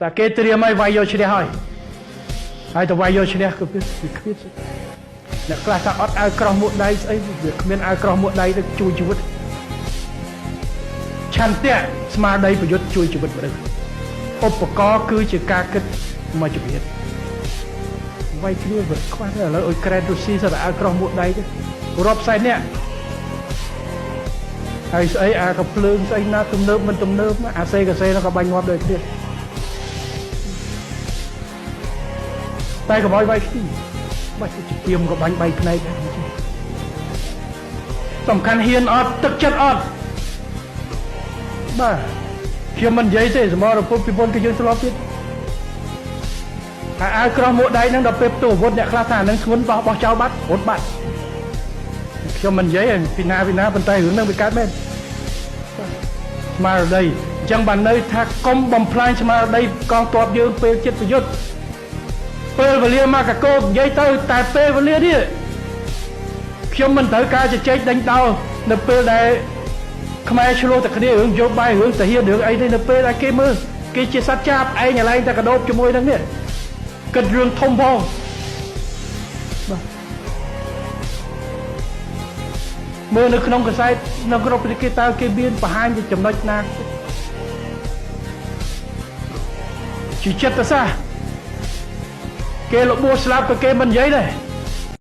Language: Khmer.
តែគេត្រៀមឲ្យវាយយកឈ្នះហើយទៅវាយយកឈ្នះក៏វាគ្មានអ្នកខ្លះថាអត់អាវក្រោះមួកដៃស្អីវាគ្មានអាវក្រោះមួកដៃទៅជួយជីវិតឆន្ទៈស្មារតីប្រយុទ្ធជួយជីវិតមនុស្សឧបករណ៍គឺជាការគិតមកជំនាញវាយគ្នាវាខ្វះឥឡូវអ៊ុយក្រែនរុស្ស៊ីសត្វអាវក្រោះមួកដៃទៅរាប់ផ្សេងនេះហើយស្អីអាកំភ្លើងស្អីណាទំនើបមិនទំនើបអាសេកាសេnóក៏បាញ់ងាប់ដូចគ្នាតែកុំឲ្យវាយគ្នាបាច់ជាទៀមក៏បាញ់3ផ្នែកដែរសំខាន់ហ៊ានអត់ទឹកចិត្តអត់បាទខ្ញុំមិននិយាយទេសមរភពពីមុនគឺយើងធ្លាប់ទៀតអាវក្រោះមួកដៃហ្នឹងដល់ពេលផ្ទុះអាវុធអ្នកខ្លះថាហ្នឹងធ្ងន់បោះចោលបាត់រត់បាត់ខ្ញុំមិននិយាយពីណាប៉ុន្តែរឿងហ្នឹងវាកើតមែនស្មារតីអញ្ចឹងបាននៅថាកុំបំផ្លាញស្មារតីកងទ័ពយើងពេលចិត្តប្រយុទ្ធពេលវេលាមកកកោនិយាយទៅតែពេលវេលានេះខ្ញុំមិនត្រូវការជជែកដេញដោលនៅពេលដែលខ្មែរឆ្លោះតែគ្នារឿងយោបាយរឿងតាហ៊ានរឿងអីទេនៅពេលដែលគេមើលគេជាសត្វចាបឯងតែកដោបជាមួយនឹងនេះគិតរឿងធំផងបាទមើលនៅក្នុងកសែតនៅក្នុងពតិគេតើគេមានបង្ហាញពីចំណុចណាជាចិត្តសាស្ត្រគេលបួសស្លាប់ក៏គេមិននិយាយដែរ